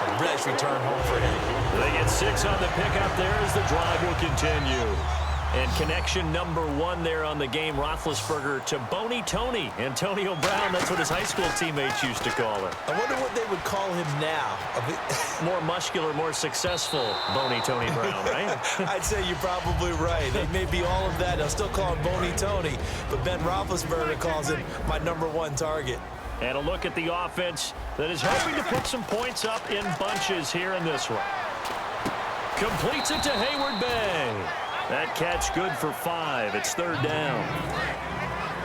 A nice return home for him. They get 6 on the pickup there as the drive will continue. And connection number 1 there on the game, Roethlisberger to Boney Tony. Antonio Brown, that's what his high school teammates used to call him. I wonder what they would call him now. More muscular, more successful Boney Tony Brown, right? I'd say you're probably right. They may be all of that. They'll still call him Boney Tony, but Ben Roethlisberger calls him my number 1 target. And a look at the offense that is hoping to put some points up in bunches here in this one. Completes it to Hayward Bay. That catch good for 5. It's 3rd down.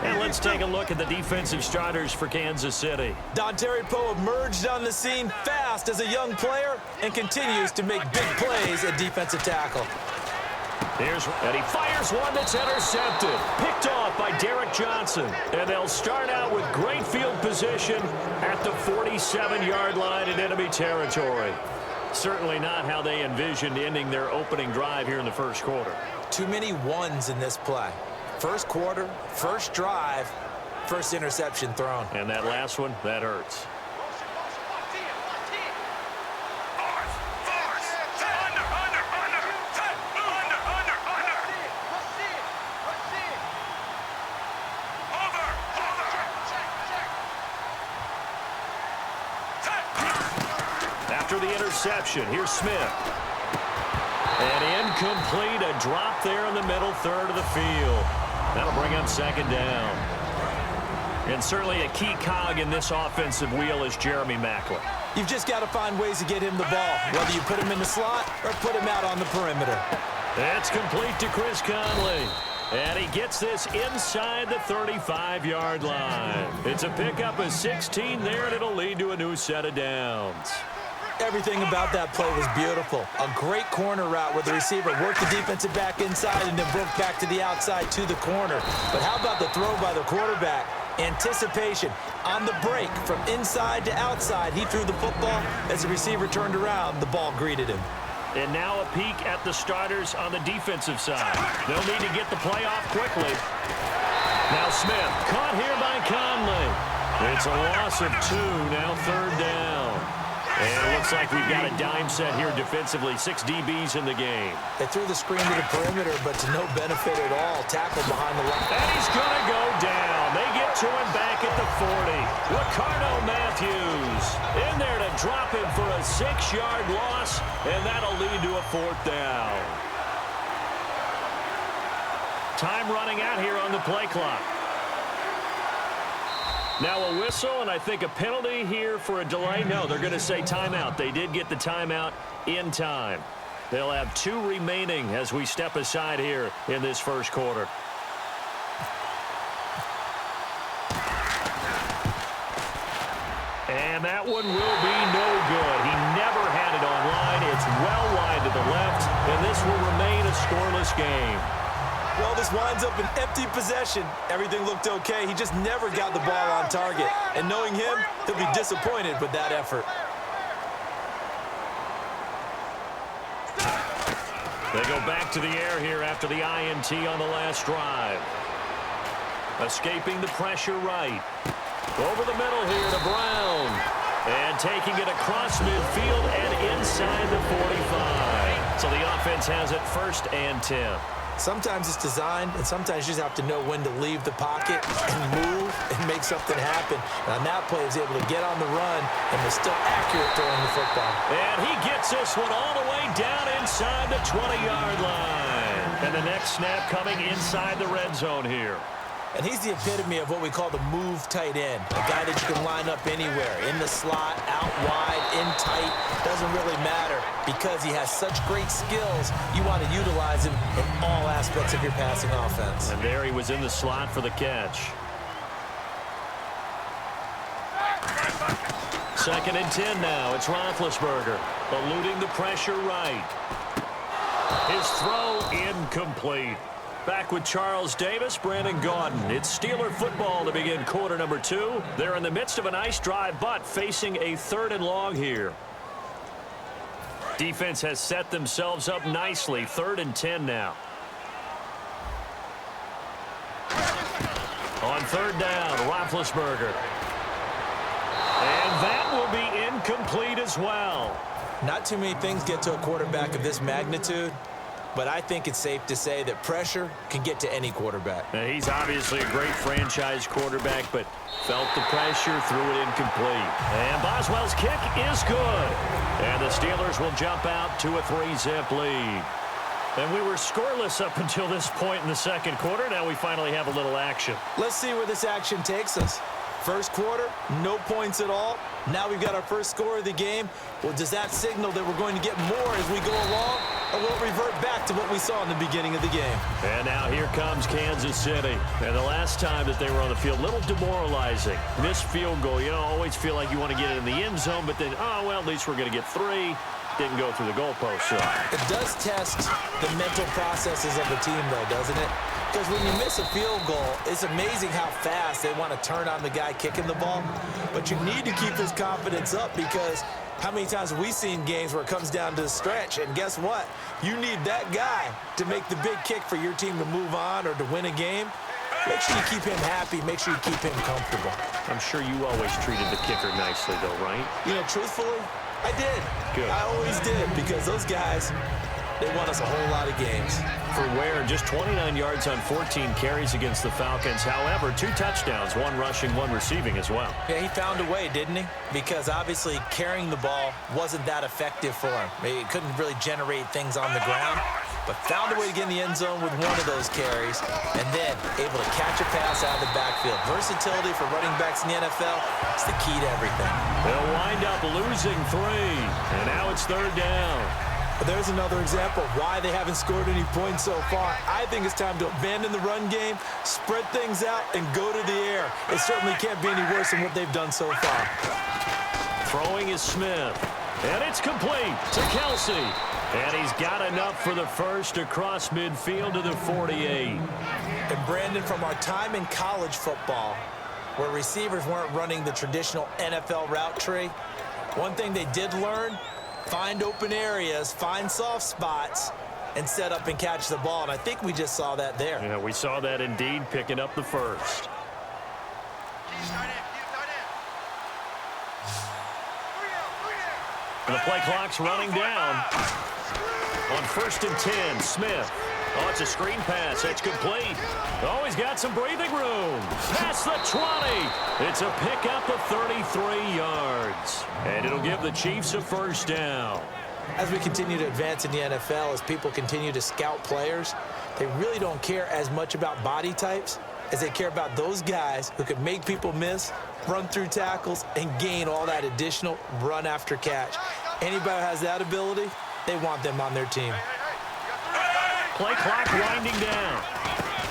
And let's take a look at the defensive starters for Kansas City. Dontari Poe emerged on the scene fast as a young player and continues to make big plays at defensive tackle. And he fires one that's intercepted. Picked off by Derek Johnson. And they'll start out with great field position at the 47-yard line in enemy territory. Certainly not how they envisioned ending their opening drive here in the first quarter. Too many ones in this play. First quarter, first drive, first interception thrown. And that last one, that hurts. After the interception, here's Smith. And incomplete, a drop there in the middle third of the field. That'll bring up 2nd down. And certainly a key cog in this offensive wheel is Jeremy Maclin. You've just got to find ways to get him the ball, whether you put him in the slot or put him out on the perimeter. It's complete to Chris Conley. And he gets this inside the 35-yard line. It's a pickup of 16 there, and it'll lead to a new set of downs. Everything about that play was beautiful. A great corner route where the receiver worked the defensive back inside and then broke back to the outside to the corner. But how about the throw by the quarterback? Anticipation on the break from inside to outside. He threw the football. As the receiver turned around, the ball greeted him. And now a peek at the starters on the defensive side. They'll need to get the play off quickly. Now Smith, caught here by Conley. It's a loss of 2, now 3rd down. And it looks like we've got a dime set here defensively. 6 DBs in the game. They threw the screen to the perimeter, but to no benefit at all. Tackled behind the line. And he's going to go down. They get to him back at the 40. Ricardo Matthews in there to drop him for a 6-yard loss, and that'll lead to a 4th down. Time running out here on the play clock. Now a whistle, and I think a penalty here for a delay. No, they're going to say timeout. They did get the timeout in time. They'll have 2 remaining as we step aside here in this first quarter. And that one will be no good. He never had it on line. It's well wide to the left, and this will remain a scoreless game. Well, this winds up an empty possession. Everything looked okay. He just never got the ball on target. And knowing him, he'll be disappointed with that effort. They go back to the air here after the INT on the last drive. Escaping the pressure right. Over the middle here to Brown. And taking it across midfield and inside the 45. So the offense has it 1st and 10. Sometimes it's designed, and sometimes you just have to know when to leave the pocket and move and make something happen. And on that play, he was able to get on the run and was still accurate throwing the football. And he gets this one all the way down inside the 20-yard line. And the next snap coming inside the red zone here. And he's the epitome of what we call the move tight end. A guy that you can line up anywhere, in the slot, out wide, in tight. Doesn't really matter because he has such great skills. You want to utilize him in all aspects of your passing offense. And there he was in the slot for the catch. 2nd and 10 now. It's Roethlisberger eluding the pressure right. His throw incomplete. Back with Charles Davis, Brandon Gaudin. It's Steeler football to begin quarter number 2. They're in the midst of a nice drive, but facing a 3rd and long here. Defense has set themselves up nicely. 3rd and 10 now. On 3rd down, Roethlisberger. And that will be incomplete as well. Not too many things get to a quarterback of this magnitude, but I think it's safe to say that pressure can get to any quarterback. Now, he's obviously a great franchise quarterback, but felt the pressure, threw it incomplete. And Boswell's kick is good. And the Steelers will jump out to a 3-zip lead. And we were scoreless up until this point in the second quarter. Now we finally have a little action. Let's see where this action takes us. First quarter, no points at all. Now we've got our first score of the game. Well, does that signal that we're going to get more as we go along, or will it revert back to what we saw in the beginning of the game? And now here comes Kansas City. And the last time that they were on the field, a little demoralizing. Missed field goal. You know, always feel like you want to get it in the end zone, but then, oh, well, at least we're going to get 3. Didn't go through the goalpost. So it does test the mental processes of a team, though, doesn't it? Because when you miss a field goal, it's amazing how fast they want to turn on the guy kicking the ball. But you need to keep his confidence up, because how many times have we seen games where it comes down to the stretch, and guess what? You need that guy to make the big kick for your team to move on or to win a game. Make sure you keep him happy. Make sure you keep him comfortable. I'm sure you always treated the kicker nicely, though, right? You know, truthfully, I did. Good. I always did, because those guys, they won us a whole lot of games. For Ware, just 29 yards on 14 carries against the Falcons. However, 2 touchdowns, 1 rushing, 1 receiving as well. Yeah, he found a way, didn't he? Because obviously carrying the ball wasn't that effective for him. He couldn't really generate things on the ground, but found a way to get in the end zone with 1 of those carries, and then able to catch a pass out of the backfield. Versatility for running backs in the NFL is the key to everything. They'll wind up losing 3, and now it's 3rd down. But there's another example of why they haven't scored any points so far. I think it's time to abandon the run game, spread things out, and go to the air. It certainly can't be any worse than what they've done so far. Throwing is Smith, and it's complete to Kelsey. And he's got enough for the first across midfield to the 48. And Brandon, from our time in college football, where receivers weren't running the traditional NFL route tree, one thing they did learn: find open areas, find soft spots, and set up and catch the ball. And I think we just saw that there. Yeah, we saw that indeed, picking up the first. And the play clock's running down. On 1st and 10, Smith. Oh, it's a screen pass. It's complete. Oh, he's got some breathing room. Past the 20. It's a pickup of 33 yards. And it'll give the Chiefs a first down. As we continue to advance in the NFL, as people continue to scout players, they really don't care as much about body types as they care about those guys who can make people miss, run through tackles, and gain all that additional run after catch. Anybody who has that ability, they want them on their team. Play clock winding down.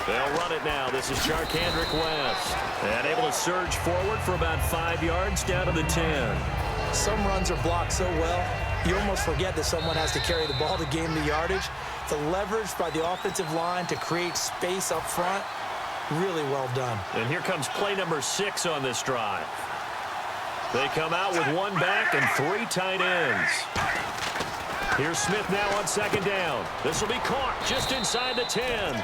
They'll run it now. This is Charcandrick West. And able to surge forward for about 5 yards down to the 10. Some runs are blocked so well, you almost forget that someone has to carry the ball to gain the yardage. The leverage by the offensive line to create space up front, really well done. And here comes play number 6 on this drive. They come out with 1 back and 3 tight ends. Here's Smith now on 2nd down. This will be caught just inside the 10.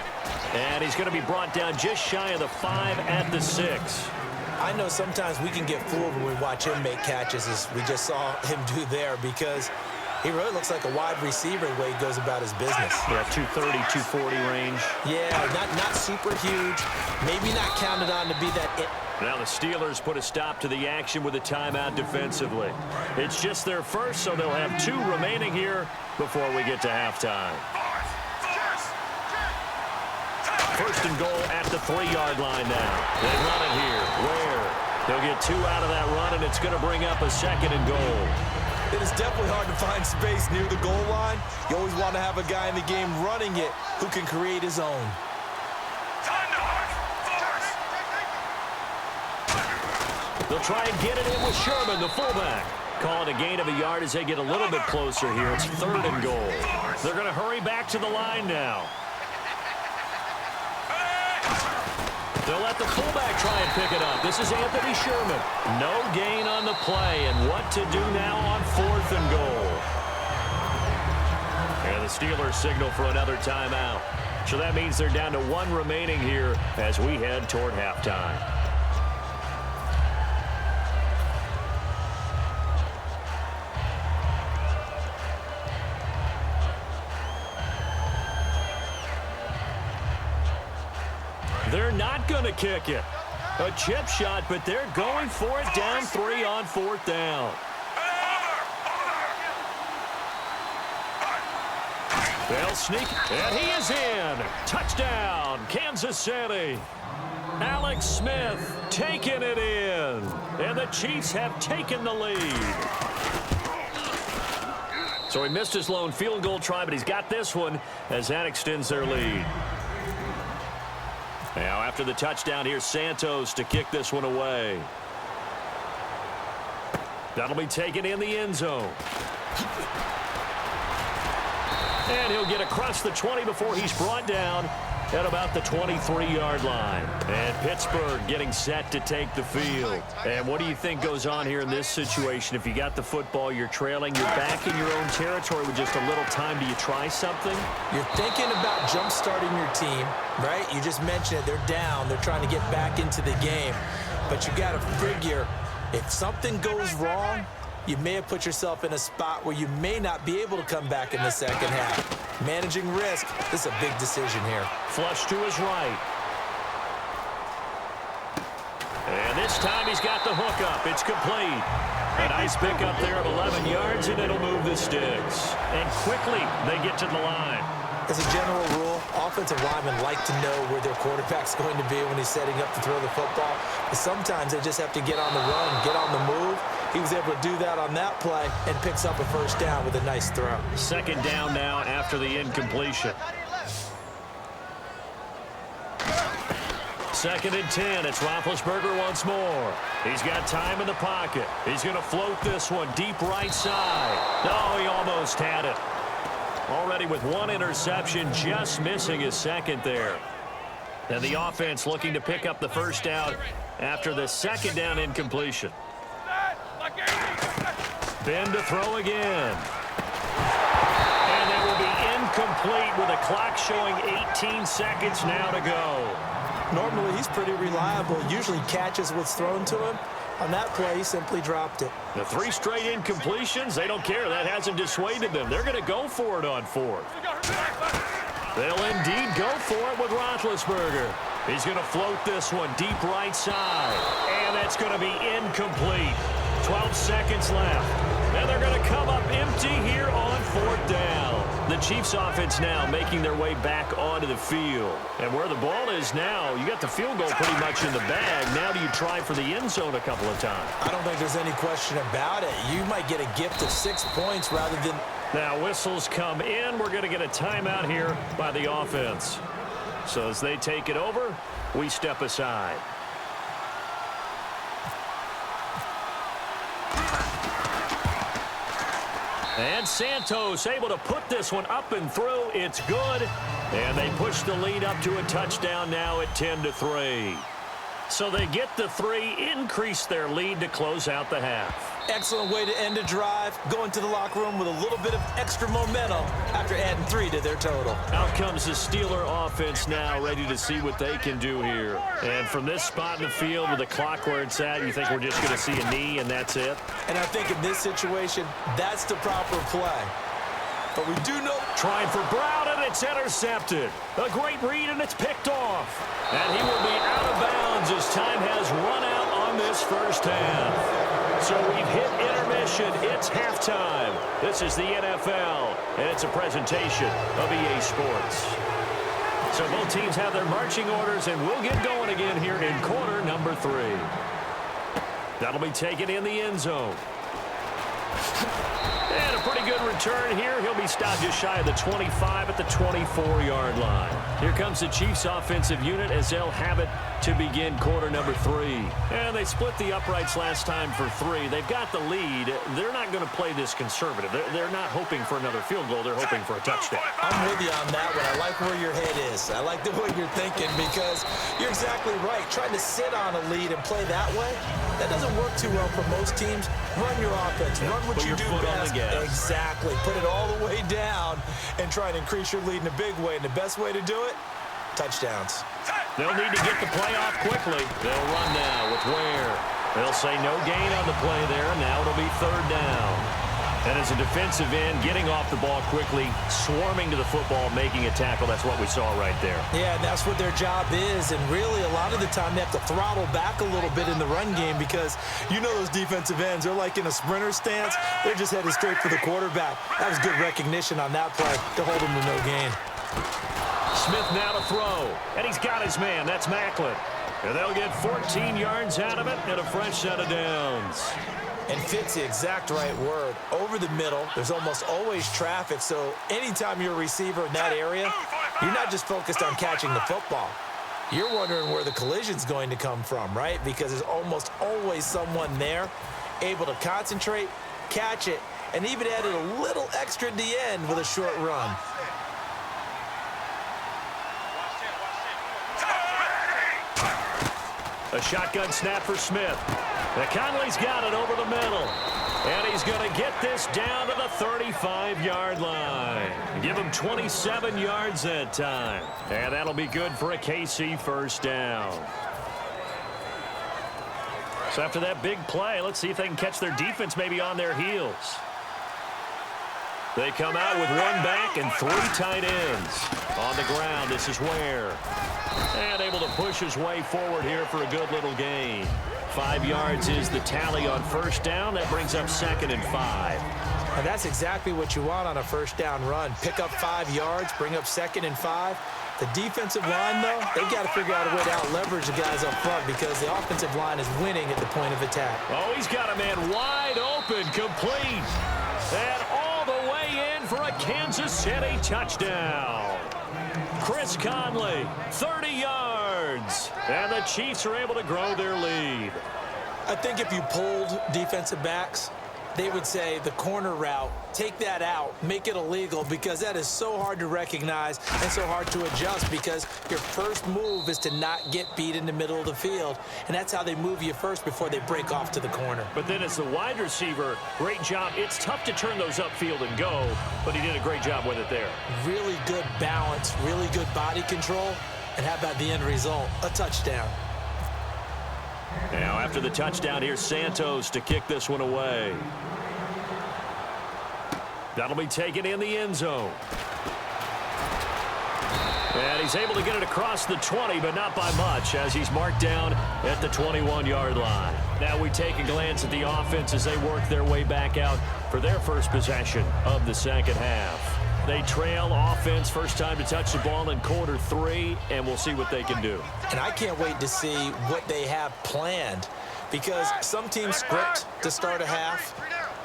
And he's going to be brought down just shy of the 5 at the 6. I know sometimes we can get fooled when we watch him make catches, as we just saw him do there, because he really looks like a wide receiver the way he goes about his business. Yeah, 230, 240 range. Yeah, not super huge. Maybe not counted on to be that it. Now the Steelers put a stop to the action with a timeout defensively. It's just their first, so they'll have 2 remaining here before we get to halftime. 1st and goal at the 3-yard line now. They run it here. Ware. They'll get 2 out of that run, and it's going to bring up a 2nd and goal. It is definitely hard to find space near the goal line. You always want to have a guy in the game running it who can create his own. They'll try and get it in with Sherman, the fullback. Calling a gain of a yard as they get a little bit closer here. It's 3rd and goal. They're going to hurry back to the line now. They'll let the fullback try and pick it up. This is Anthony Sherman. No gain on the play, and what to do now on 4th and goal. And the Steelers signal for another timeout. So that means they're down to 1 remaining here as we head toward halftime. not going to kick it. A chip shot, but they're going for it down 3 on 4th down. They'll sneak, and he is in. Touchdown, Kansas City. Alex Smith taking it in, and the Chiefs have taken the lead. So he missed his lone field goal try, but he's got this one as that extends their lead. Now after the touchdown, here's Santos to kick this one away. That'll be taken in the end zone. And he'll get across the 20 before he's brought down at about the 23-yard line. And Pittsburgh getting set to take the field. And what do you think goes on here in this situation? If you got the football, you're trailing, you're back in your own territory with just a little time. Do you try something? You're thinking about jump-starting your team, right? You just mentioned it. They're down. They're trying to get back into the game. But you got to figure, if something goes wrong, you may have put yourself in a spot where you may not be able to come back in the second half. Managing risk, this is a big decision here. Flush to his right. And this time he's got the hook up. It's complete. A nice pickup there of 11 yards, and it'll move the sticks. And quickly they get to the line. As a general rule, offensive linemen like to know where their quarterback's going to be when he's setting up to throw the football. But sometimes they just have to get on the run, get on the move. He was able to do that on that play and picks up a first down with a nice throw. Second down now after the incompletion. 2nd and 10. It's Roethlisberger once more. He's got time in the pocket. He's going to float this one deep right side. Oh, he almost had it. Already with one interception, just missing his second there. And the offense looking to pick up the first down after the second down incompletion. Ben to throw again. And it will be incomplete with a clock showing 18 seconds now to go. Normally, he's pretty reliable. Usually catches what's thrown to him. On that play, he simply dropped it. The 3 straight incompletions, they don't care. That hasn't dissuaded them. They're going to go for it on 4th. They'll indeed go for it with Roethlisberger. He's going to float this one deep right side. And that's going to be incomplete. 12 seconds left. And they're going to come up empty here on 4th down. The Chiefs offense now making their way back onto the field. And where the ball is now, you got the field goal pretty much in the bag. Now do you try for the end zone a couple of times? I don't think there's any question about it. You might get a gift of 6 points rather than... Now whistles come in. We're going to get a timeout here by the offense. So as they take it over, we step aside. And Santos able to put this one up and through. It's good. And they push the lead up to a touchdown now at 10-3. So they get the 3, increase their lead to close out the half. Excellent way to end a drive. Go into the locker room with a little bit of extra momentum after adding 3 to their total. Out comes the Steeler offense now, ready to see what they can do here. And from this spot in the field with the clock where it's at, you think we're just going to see a knee and that's it? And I think in this situation, that's the proper play. But we do know... Trying for Brown, and it's intercepted. A great read, and it's picked off. And he will be out of bounds as time has run out on this first half. So we've hit intermission. It's halftime. This is the NFL, and it's a presentation of EA Sports. So both teams have their marching orders, and we'll get going again here in quarter number 3. That'll be taken in the end zone. And a pretty good return here. He'll be stopped just shy of the 25 at the 24-yard line. Here comes the Chiefs offensive unit as they'll have it to begin quarter number 3. And they split the uprights last time for 3. They've got the lead. They're not going to play this conservative. They're not hoping for another field goal. They're hoping for a touchdown. I'm with you on that one. I like where your head is. I like the way you're thinking because you're exactly right. Trying to sit on a lead and play that way, that doesn't work too well for most teams. Run your offense. Run what you do best. Exactly. Put it all the way down and try and increase your lead in a big way. And the best way to do it, touchdowns. They'll need to get the play off quickly. They'll run now with Ware. They'll say no gain on the play there, and now it'll be 3rd down. And as a defensive end, getting off the ball quickly, swarming to the football, making a tackle, that's what we saw right there. Yeah, and that's what their job is. And really, a lot of the time, they have to throttle back a little bit in the run game because you know those defensive ends, they're like in a sprinter stance. They're just headed straight for the quarterback. That was good recognition on that play to hold them to no gain. Smith now to throw, and he's got his man. That's Macklin. And they'll get 14 yards out of it and a fresh set of downs. And fit's the exact right word. Over the middle, there's almost always traffic, so anytime you're a receiver in that area, you're not just focused on catching the football. You're wondering where the collision's going to come from, right? Because there's almost always someone there able to concentrate, catch it, and even added a little extra at the end with a short run. A shotgun snap for Smith. Now Conley's got it over the middle. And he's going to get this down to the 35-yard line. Give him 27 yards that time. And that'll be good for a KC first down. So after that big play, let's see if they can catch their defense maybe on their heels. They come out with one back and three tight ends. On the ground, this is Ware. And able to push his way forward here for a good little gain. 5 yards is the tally on first down. That brings up 2nd and 5. And that's exactly what you want on a first down run. Pick up 5 yards, bring up 2nd and 5. The defensive line, though, they've got to figure out a way to out-leverage the guys up front because the offensive line is winning at the point of attack. Oh, he's got a man wide open, complete. And all the way in for a Kansas City touchdown. Chris Conley, 30 yards. And the Chiefs are able to grow their lead. I think if you pulled defensive backs, they would say the corner route, take that out, make it illegal because that is so hard to recognize and so hard to adjust because your first move is to not get beat in the middle of the field. And that's how they move you first before they break off to the corner. But then as the wide receiver, great job. It's tough to turn those upfield and go, but he did a great job with it there. Really good balance, really good body control. And how about the end result? A touchdown. Now after the touchdown, here's Santos to kick this one away. That'll be taken in the end zone. And he's able to get it across the 20, but not by much as he's marked down at the 21-yard line. Now we take a glance at the offense as they work their way back out for their first possession of the second half. They trail offense, first time to touch the ball in quarter 3, and we'll see what they can do. And I can't wait to see what they have planned because some teams script to start a half.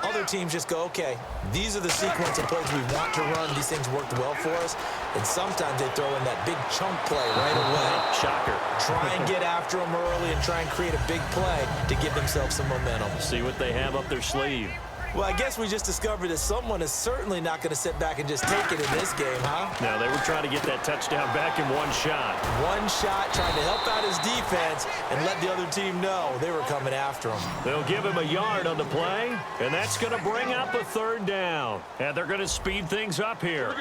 Other teams just go, okay, these are the sequence of plays we want to run. These things worked well for us. And sometimes they throw in that big chunk play right away. Shocker. Try and get after them early and try and create a big play to give themselves some momentum. See what they have up their sleeve. Well, I guess we just discovered that someone is certainly not going to sit back and just take it in this game, huh? No, they were trying to get that touchdown back in one shot. One shot, trying to help out his defense and let the other team know they were coming after him. They'll give him a yard on the play, and that's going to bring up a third down. And they're going to speed things up here.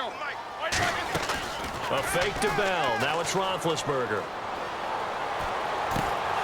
A fake to Bell. Now it's Roethlisberger.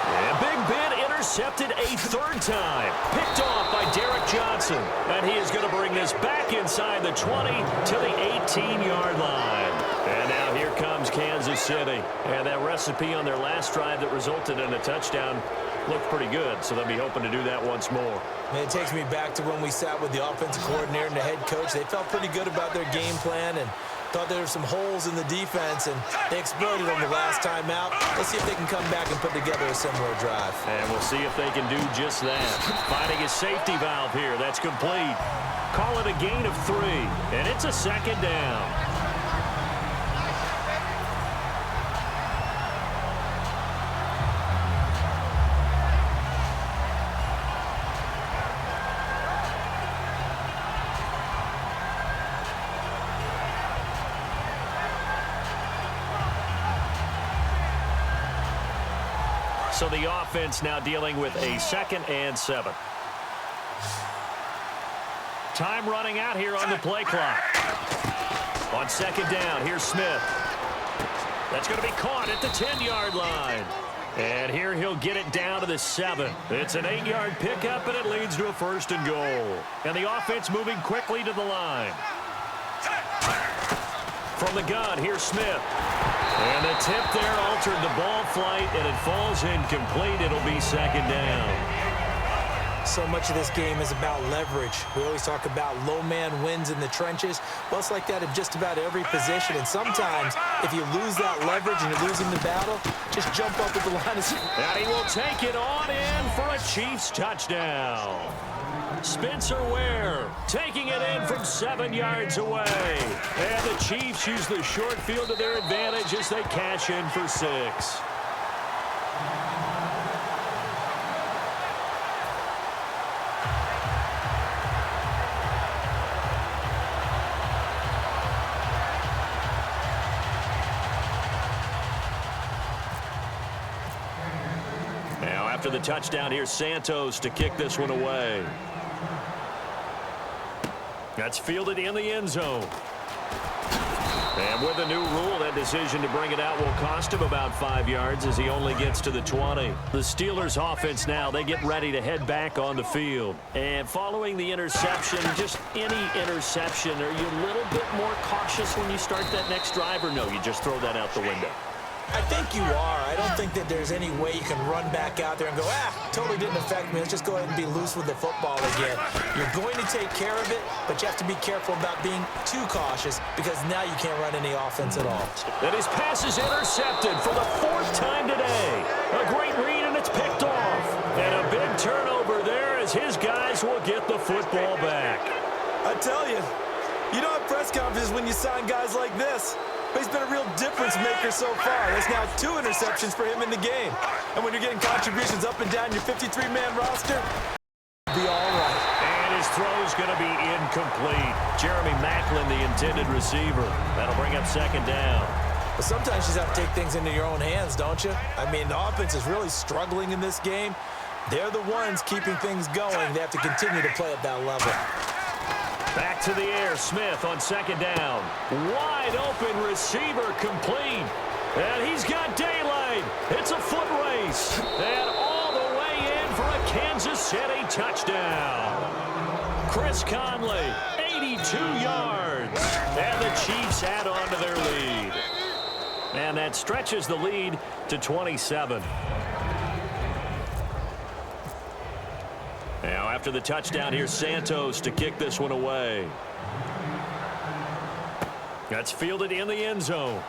And Big Ben intercepted a third time. Picked off by Derek Johnson. And he is going to bring this back inside the 20 to the 18-yard line. And now here comes Kansas City. And that recipe on their last drive that resulted in a touchdown looked pretty good. So they'll be hoping to do that once more. And it takes me back to when we sat with the offensive coordinator and the head coach. They felt pretty good about their game plan and thought there were some holes in the defense, and they exploited them the last time out. Let's see if they can come back and put together a similar drive. And we'll see if they can do just that. Finding a safety valve here. That's complete. Call it a gain of 3, and it's a second down. So the offense now dealing with a 2nd and 7. Time running out here on the play clock. On 2nd down, here's Smith. That's going to be caught at the 10-yard line. And here he'll get it down to the 7. It's an 8-yard pickup, and it leads to a 1st and goal. And the offense moving quickly to the line. From the gun, here's Smith. And the tip there altered the ball flight, and it falls incomplete. It'll be 2nd down. So much of this game is about leverage. We always talk about low man wins in the trenches. Well, it's like that in just about every position. And sometimes, if you lose that leverage and you're losing the battle, just jump up at the line. And he will take it on in for a Chiefs touchdown. Spencer Ware taking it in from 7 yards away. And the Chiefs use the short field to their advantage as they cash in for 6. After the touchdown, here's Santos to kick this one away. That's fielded in the end zone. And with a new rule, that decision to bring it out will cost him about 5 yards as he only gets to the 20. The Steelers offense now, they get ready to head back on the field. And following the interception, just any interception, are you a little bit more cautious when you start that next drive, or no, you just throw that out the window? I think you are. I don't think that there's any way you can run back out there and go, totally didn't affect me. Let's just go ahead and be loose with the football again. You're going to take care of it, but you have to be careful about being too cautious because now you can't run any offense at all. And his pass is intercepted for the 4th time today. A great read, and it's picked off. And a big turnover there as his guys will get the football back. I tell you, you don't have press conferences when you sign guys like this. But he's been a real difference maker so far. There's now 2 interceptions for him in the game. And when you're getting contributions up and down your 53-man roster, it'll be all right. And his throw's going to be incomplete. Jeremy Maclin, the intended receiver. That'll bring up 2nd down. But sometimes you just have to take things into your own hands, don't you? I mean, the offense is really struggling in this game. They're the ones keeping things going. They have to continue to play at that level. Back to the air, Smith on 2nd down. Wide open receiver complete. And he's got daylight. It's a foot race. And all the way in for a Kansas City touchdown. Chris Conley, 82 yards. And the Chiefs add on to their lead. And that stretches the lead to 27. Now, after the touchdown, here's Santos to kick this one away. That's fielded in the end zone.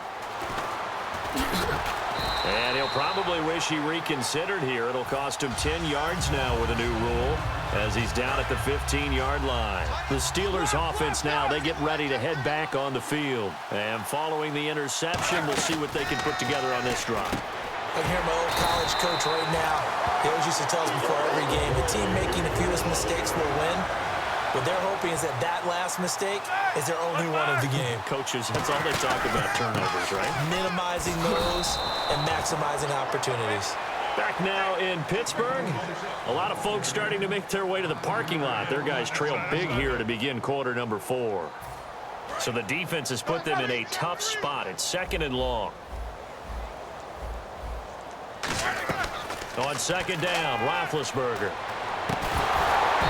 And he'll probably wish he reconsidered here. It'll cost him 10 yards now with a new rule as he's down at the 15-yard line. The Steelers offense now, they get ready to head back on the field. And following the interception, we'll see what they can put together on this drive. I can hear my old college coach right now. He always used to tell us before every game, the team making the fewest mistakes will win. What they're hoping is that that last mistake is their only one of the game. Coaches, that's all they talk about, turnovers, right? Minimizing those and maximizing opportunities. Back now in Pittsburgh. A lot of folks starting to make their way to the parking lot. Their guys trail big here to begin quarter number 4. So the defense has put them in a tough spot. It's 2nd and long. On 2nd down, Roethlisberger.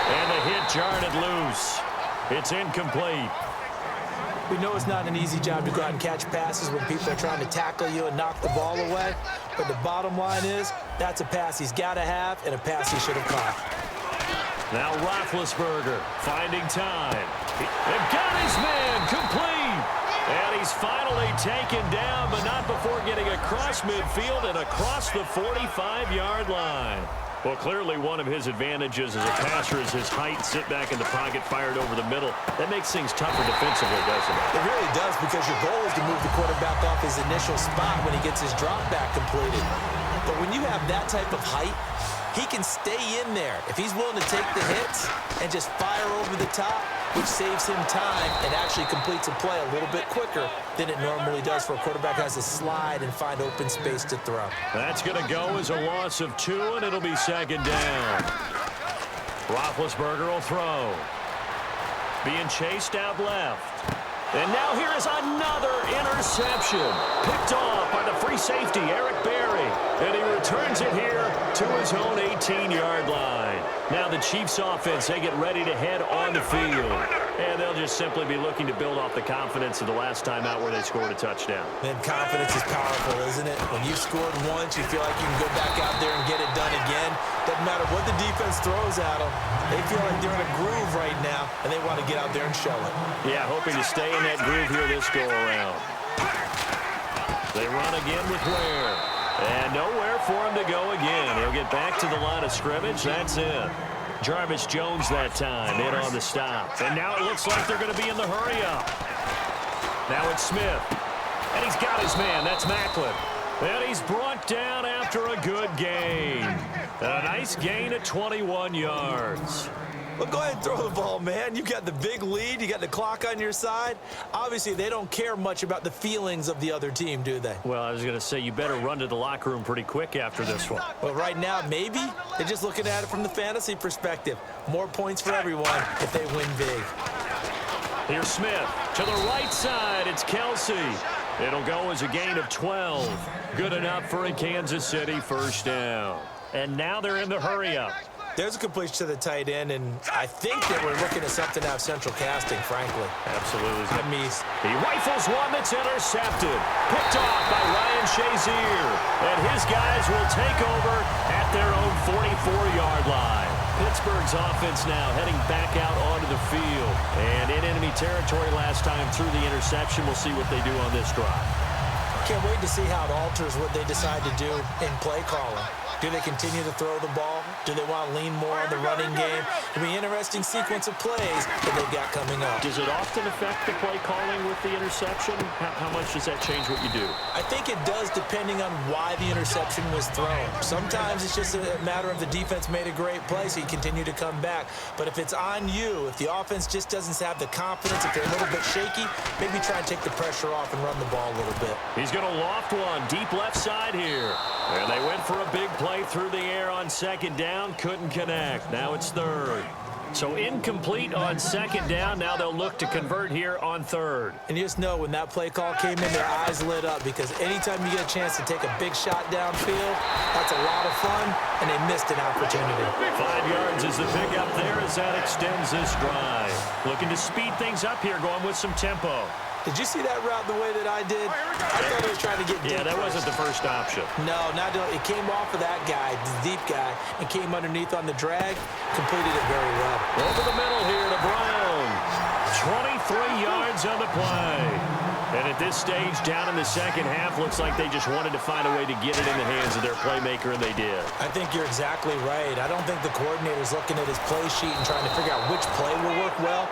And the hit jarred it loose. It's incomplete. We know it's not an easy job to go out and catch passes when people are trying to tackle you and knock the ball away. But the bottom line is, that's a pass he's got to have and a pass he should have caught. Now Roethlisberger finding time. They've got his man complete. And he's finally taken down, but not before getting across midfield and across the 45-yard line. Well, clearly one of his advantages as a passer is his height. Sit back in the pocket, fired over the middle. That makes things tougher defensively, doesn't it? It really does, because your goal is to move the quarterback off his initial spot when he gets his drop back completed. But when you have that type of height, he can stay in there if he's willing to take the hits and just fire over the top, which saves him time and actually completes a play a little bit quicker than it normally does for a quarterback who has to slide and find open space to throw. That's going to go as a loss of 2, and it'll be 2nd down. Roethlisberger will throw. Being chased out left. And now here is another interception. Picked off by the free safety, Eric Berry. And he returns it here to his own 18-yard line. Now the Chiefs offense, they get ready to head on the field. And they'll just simply be looking to build off the confidence of the last time out where they scored a touchdown. Man, confidence is powerful, isn't it? When you scored once, you feel like you can go back out there and get it done again. Doesn't matter what the defense throws at them. They feel like they're in a groove right now, and they want to get out there and show it. Yeah, hoping to stay in that groove here this go-around. They run again with Ware. And nowhere for him to go again. He'll get back to the line of scrimmage. That's it. Jarvis Jones that time in on the stop. And now it looks like they're going to be in the hurry-up. Now it's Smith. And he's got his man. That's Macklin. And he's brought down after a good gain. A nice gain at 21 yards. Well, go ahead and throw the ball, man. You got the big lead. You got the clock on your side. Obviously, they don't care much about the feelings of the other team, do they? Well, I was going to say, you better run to the locker room pretty quick after this one. Well, right now, maybe. They're just looking at it from the fantasy perspective. More points for everyone if they win big. Here's Smith. To the right side, it's Kelsey. It'll go as a gain of 12. Good enough for a Kansas City first down. And now they're in the hurry-up. There's a completion to the tight end, and I think that we're looking at something out of central casting, frankly. Absolutely. He rifles one that's intercepted. Picked off by Ryan Shazier. And his guys will take over at their own 44-yard line. Pittsburgh's offense now heading back out onto the field. And in enemy territory last time through the interception. We'll see what they do on this drive. Can't wait to see how it alters what they decide to do in play calling. Do they continue to throw the ball? Do they want to lean more on the running game? It'll be an interesting sequence of plays that they've got coming up. Does it often affect the play calling with the interception? How much does that change what you do? I think it does, depending on why the interception was thrown. Sometimes it's just a matter of the defense made a great play, so you continue to come back. But if it's on you, if the offense just doesn't have the confidence, if they're a little bit shaky, maybe try and take the pressure off and run the ball a little bit. He's going to loft one deep left side here. And they went for a big play through the air on second down. Couldn't connect. Now it's third. So incomplete on second down. Now they'll look to convert here on third. And you just know when that play call came in, their eyes lit up, because anytime you get a chance to take a big shot downfield, that's a lot of fun, and they missed an opportunity. 5 yards is the pickup there as that extends this drive. Looking to speed things up here, going with some tempo. Did you see that route the way that I did? I thought he was trying to get deep. Yeah, that wasn't the first option. No, it came off of that guy, the deep guy, and came underneath on the drag. Completed it very well. Over the middle here to Brown. 23 yards on the play. And at this stage, down in the second half, looks like they just wanted to find a way to get it in the hands of their playmaker, and they did. I think you're exactly right. I don't think the coordinator's looking at his play sheet and trying to figure out which play will work well.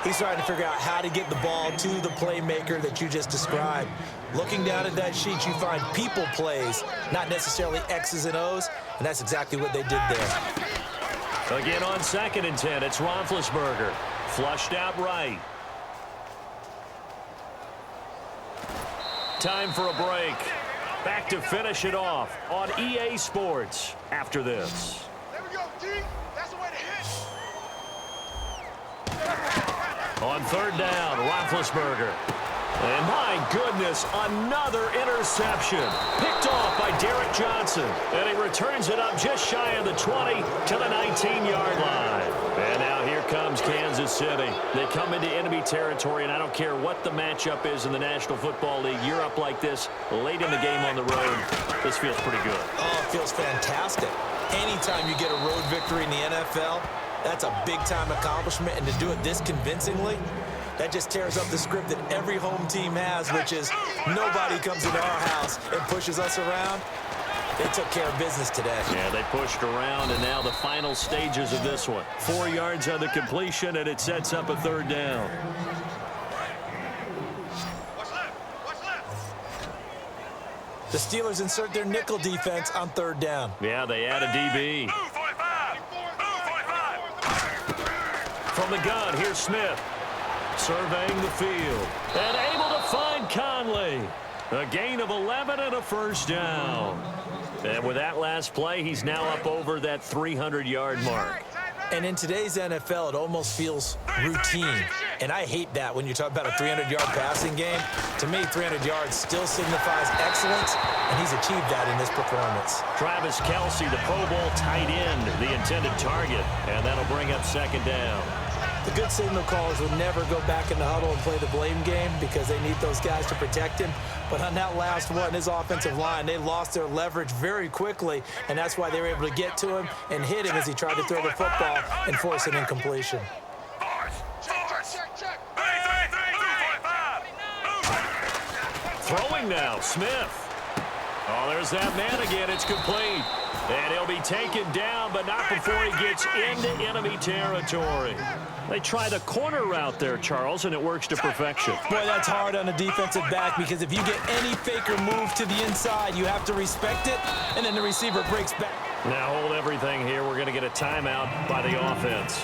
He's trying to figure out how to get the ball to the playmaker that you just described. Looking down at that sheet, you find people plays, not necessarily X's and O's, and that's exactly what they did there. Again on 2nd and 10, it's Roethlisberger. Flushed out right. Time for a break. Back to finish it off on EA Sports after this. There we go, D. That's the way to hit. On third down, Roethlisberger. And my goodness, another interception. Picked off by Derek Johnson. And he returns it up just shy of the 20 to the 19-yard line. And now here comes Kansas City. They come into enemy territory, and I don't care what the matchup is in the National Football League. You're up like this late in the game on the road. This feels pretty good. Oh, it feels fantastic. Anytime you get a road victory in the NFL, that's a big-time accomplishment, and to do it this convincingly, that just tears up the script that every home team has, which is nobody comes into our house and pushes us around. They took care of business today. Yeah, they pushed around, and now the final stages of this one. 4 yards on the completion, and it sets up a third down. What's left? What's left? The Steelers insert their nickel defense on third down. Yeah, they add a DB. Move 45. Move 45. From the gun, here's Smith. Surveying the field. And able to find Conley. A gain of 11 and a first down. And with that last play, he's now up over that 300-yard mark. And in today's NFL, it almost feels routine. And I hate that when you talk about a 300-yard passing game. To me, 300 yards still signifies excellence, and he's achieved that in this performance. Travis Kelce, the Pro Bowl tight end, the intended target, and that'll bring up second down. The good signal callers would never go back in the huddle and play the blame game because they need those guys to protect him. But on that last one, his offensive line, they lost their leverage very quickly, and that's why they were able to get to him and hit him as he tried to throw the football and force an incompletion. Throwing now, Smith. Oh, there's that man again. It's complete. And he'll be taken down, but not before he gets into enemy territory. They try the corner route there, Charles, and it works to perfection. Boy, that's hard on a defensive back because if you get any faker move to the inside, you have to respect it, and then the receiver breaks back. Now hold everything here. We're going to get a timeout by the offense.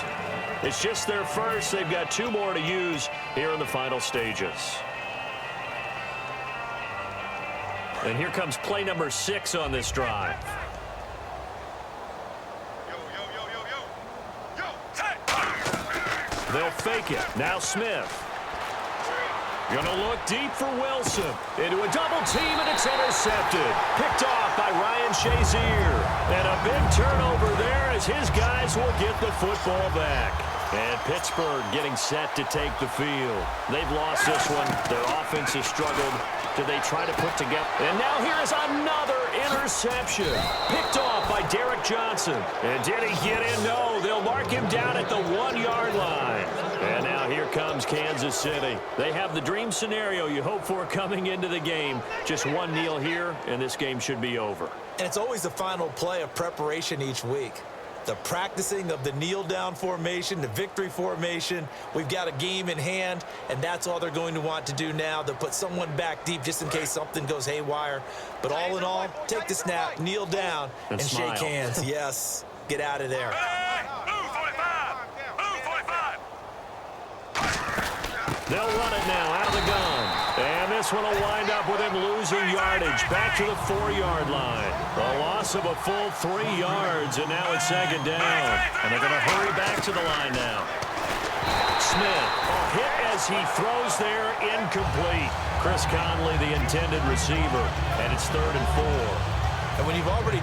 It's just their first. They've got 2 more to use here in the final stages. And here comes play number 6 on this drive. They'll fake it. Now Smith. Gonna look deep for Wilson. Into a double team, and it's intercepted. Picked off by Ryan Shazier. And a big turnover there as his guys will get the football back. And Pittsburgh getting set to take the field. They've lost this one. Their offense has struggled. Do they try to put together? And now here is another interception. Picked off by Derek Johnson. And did he get in? No, they'll mark him down at the 1-yard line. And now here comes Kansas City. They have the dream scenario you hope for coming into the game. Just one kneel here, and this game should be over. And it's always the final play of preparation each week. The practicing of the kneel-down formation, the victory formation. We've got a game in hand, and that's all they're going to want to do now. They'll put someone back deep just in case something goes haywire. But all in all, take the snap, kneel down, and shake hands. Yes, get out of there. They'll run it now out of the gun. And this one will wind up with him losing yardage back to the 4-yard line. A loss of a full 3 yards, and now it's second down. And they're going to hurry back to the line now. Smith, a hit as he throws there, incomplete. Chris Conley, the intended receiver, and it's 3rd and 4. And when you've already